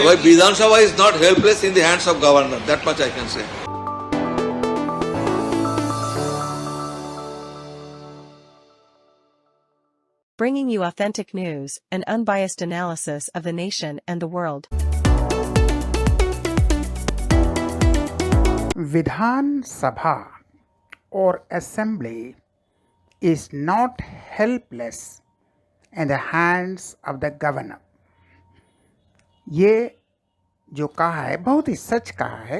Why Vidhan Sabha is not helpless in the hands of governor. That much I can say. Bringing you authentic news and unbiased analysis of the nation and the world. Vidhan Sabha or assembly is not helpless in the hands of the governor. ये जो कहा है बहुत ही सच कहा है।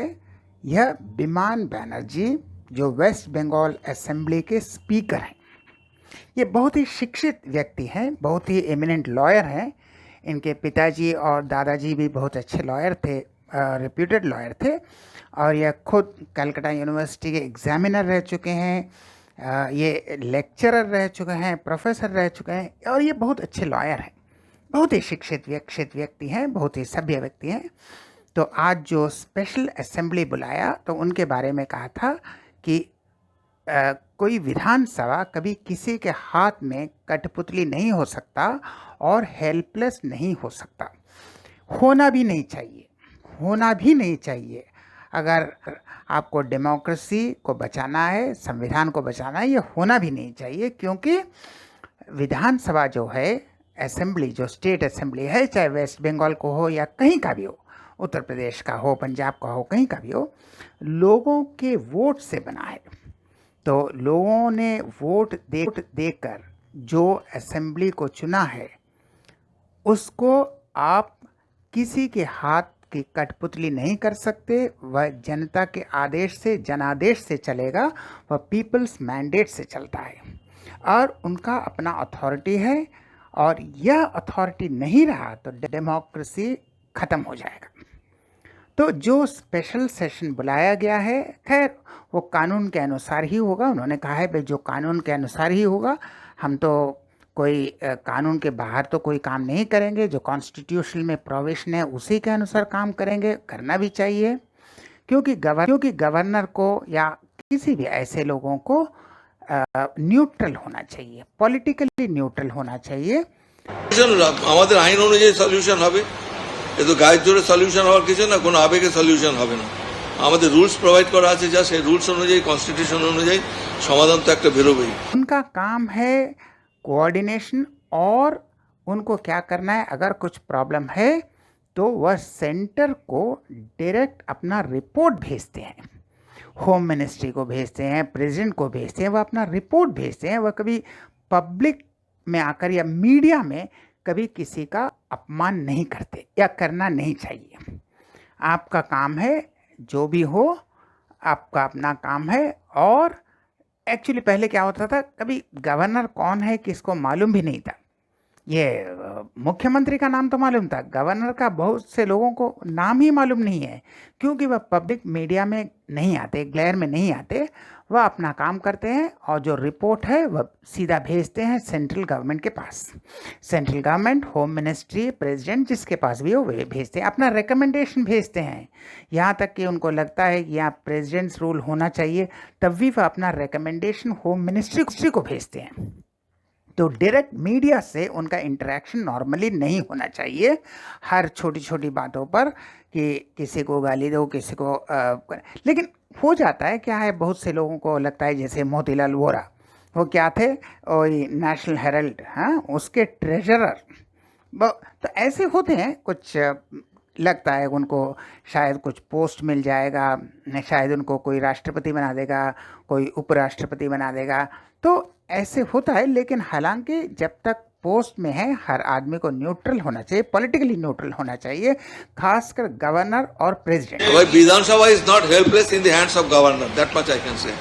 यह बिमान बनर्जी जो वेस्ट बंगाल असेंबली के स्पीकर हैं, ये बहुत ही शिक्षित व्यक्ति हैं, बहुत ही एमिनेंट लॉयर हैं। इनके पिताजी और दादाजी भी बहुत अच्छे लॉयर थे, रेप्यूटेड लॉयर थे, और यह खुद कलकत्ता यूनिवर्सिटी के एग्जामिनर रह चुके हैं, ये लेक्चरर रह चुके हैं, प्रोफेसर रह चुके हैं, और ये बहुत अच्छे लॉयर हैं, बहुत ही शिक्षित व्यक्ति हैं, बहुत ही सभ्य व्यक्ति हैं। तो आज जो स्पेशल असेंबली बुलाया तो उनके बारे में कहा था कि कोई विधानसभा कभी किसी के हाथ में कठपुतली नहीं हो सकता और हेल्पलेस नहीं हो सकता, होना भी नहीं चाहिए। अगर आपको डेमोक्रेसी को बचाना है, संविधान को बचाना है, ये होना भी नहीं चाहिए, क्योंकि विधानसभा जो है, असेंबली जो स्टेट असेंबली है, चाहे वेस्ट बंगाल को हो या कहीं का भी हो, उत्तर प्रदेश का हो, पंजाब का हो, कहीं का भी हो, लोगों के वोट से बना है। तो लोगों ने वोट देकर जो असेंबली को चुना है, उसको आप किसी के हाथ की कठपुतली नहीं कर सकते। वह जनता के आदेश से, जनादेश से चलेगा, वह पीपल्स मैंडेट से चलता है और उनका अपना अथॉरिटी है, और यह अथॉरिटी नहीं रहा तो डेमोक्रेसी ख़त्म हो जाएगा। तो जो स्पेशल सेशन बुलाया गया है, खैर वो कानून के अनुसार ही होगा। उन्होंने कहा है भाई जो कानून के अनुसार ही होगा, हम तो कोई कानून के बाहर तो कोई काम नहीं करेंगे, जो कॉन्स्टिट्यूशन में प्रोविजन है उसी के अनुसार काम करेंगे, करना भी चाहिए, क्योंकि गवर्नर को या किसी भी ऐसे लोगों को न्यूट्रल होना चाहिए, पॉलिटिकली न्यूट्रल होना चाहिए। আমাদের আইন অনুযায়ী সলিউশন হবে, এ তো গায়ের জোরে সলিউশন হওয়ার কিছু না, কোনো আবেগে সলিউশন হবে না। আমাদের রুলস প্রোভাইড করা আছে, যা সেই রুলস অনুযায়ী, কনস্টিটিউশন অনুযায়ী সমাধান তো একটা বেরোবেই। उनका काम है कोऑर्डिनेशन, और उनको क्या करना है, अगर कुछ प्रॉब्लम है तो वह सेंटर को डायरेक्ट अपना रिपोर्ट भेजते हैं, होम मिनिस्ट्री को भेजते हैं, प्रेसिडेंट को भेजते हैं, वह अपना रिपोर्ट भेजते हैं। वह कभी पब्लिक में आकर या मीडिया में कभी किसी का अपमान नहीं करते, या करना नहीं चाहिए। आपका काम है, जो भी हो आपका अपना काम है। और एक्चुअली पहले क्या होता था, कभी गवर्नर कौन है किसको मालूम भी नहीं था। ये मुख्यमंत्री का नाम तो मालूम था, गवर्नर का बहुत से लोगों को नाम ही मालूम नहीं है, क्योंकि वह पब्लिक मीडिया में नहीं आते, ग्लेयर में नहीं आते। वह अपना काम करते हैं, और जो रिपोर्ट है वह सीधा भेजते हैं सेंट्रल गवर्नमेंट के पास। Central government, home ministry, president, जिसके पास भी हो वे भेजते हैं, अपना रिकमेंडेशन भेजते हैं। यहाँ तक कि उनको लगता है कि यहाँ प्रेसिडेंट्स रूल होना चाहिए, तब भी वह अपना रिकमेंडेशन होम मिनिस्ट्री को भेजते हैं। तो डायरेक्ट मीडिया से उनका इंटरेक्शन नॉर्मली नहीं होना चाहिए, हर छोटी छोटी बातों पर कि किसी को गाली दो, किसी को लेकिन हो जाता है, क्या है, बहुत से लोगों को लगता है, जैसे मोतीलाल वोरा, वो क्या थे, और नेशनल हेराल्ड, हाँ, उसके ट्रेजरर। तो ऐसे होते हैं, कुछ लगता है उनको शायद कुछ पोस्ट मिल जाएगा, शायद उनको कोई राष्ट्रपति बना देगा, कोई उपराष्ट्रपति बना देगा, तो ऐसे होता है। लेकिन हालांकि जब तक पोस्ट में है, हर आदमी को न्यूट्रल होना चाहिए, पॉलिटिकली न्यूट्रल होना चाहिए, खासकर गवर्नर और president. Vidhan Sabha is not helpless in the hands of governor, that much I can say.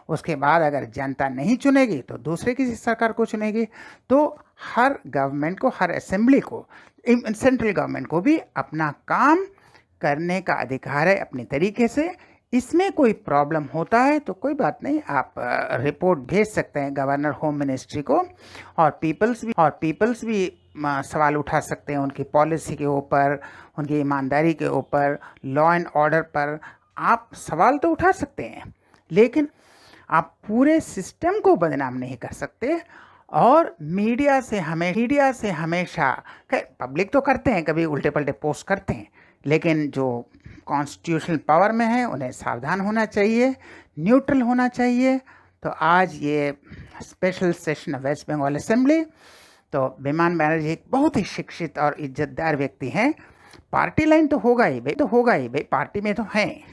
उसके बाद अगर जनता नहीं चुनेगी तो दूसरे किसी सरकार को चुनेगी। तो हर गवर्नमेंट को, हर असेंबली को, सेंट्रल गवर्नमेंट को भी अपना काम करने का अधिकार है अपने तरीके से। इसमें कोई प्रॉब्लम होता है तो कोई बात नहीं, आप रिपोर्ट भेज सकते हैं गवर्नर, होम मिनिस्ट्री को, और पीपल्स भी सवाल उठा सकते हैं उनकी पॉलिसी के ऊपर, उनकी ईमानदारी के ऊपर, लॉ एंड ऑर्डर पर आप सवाल तो उठा सकते हैं, लेकिन आप पूरे सिस्टम को बदनाम नहीं कर सकते। और मीडिया से हमेशा पब्लिक तो करते हैं, कभी उल्टे पलटे पोस्ट करते हैं, लेकिन जो कॉन्स्टिट्यूशनल पावर में है उन्हें सावधान होना चाहिए, न्यूट्रल होना चाहिए। तो आज ये special session West Bengal assembly, तो विमान बनर्जी एक बहुत ही शिक्षित और इज्जतदार व्यक्ति हैं। पार्टी लाइन तो होगा ही भाई, पार्टी में तो हैं,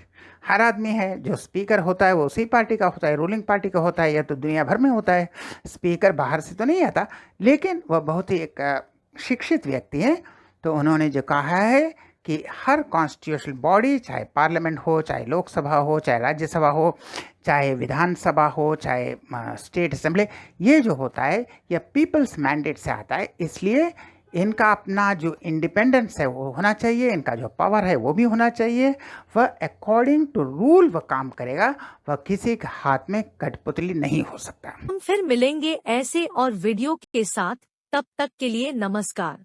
हर आदमी है, जो स्पीकर होता है वो उसी पार्टी का होता है, रूलिंग पार्टी का होता है, या तो दुनिया भर में होता है, स्पीकर बाहर से तो नहीं आता, लेकिन वह बहुत ही एक शिक्षित व्यक्ति हैं। तो उन्होंने जो कहा है कि हर कॉन्स्टिट्यूशनल बॉडी, चाहे पार्लियामेंट हो, चाहे लोकसभा हो, चाहे राज्यसभा हो, चाहे विधानसभा हो, चाहे स्टेट असेंबली, ये जो होता है यह पीपल्स मैंडेट से आता है, इसलिए इनका अपना जो इंडिपेंडेंस है वो होना चाहिए, इनका जो पावर है वो भी होना चाहिए। वह अकॉर्डिंग टू रूल वह काम करेगा, वह किसी के हाथ में कठपुतली नहीं हो सकता। हम फिर मिलेंगे ऐसे और वीडियो के साथ, तब तक के लिए नमस्कार।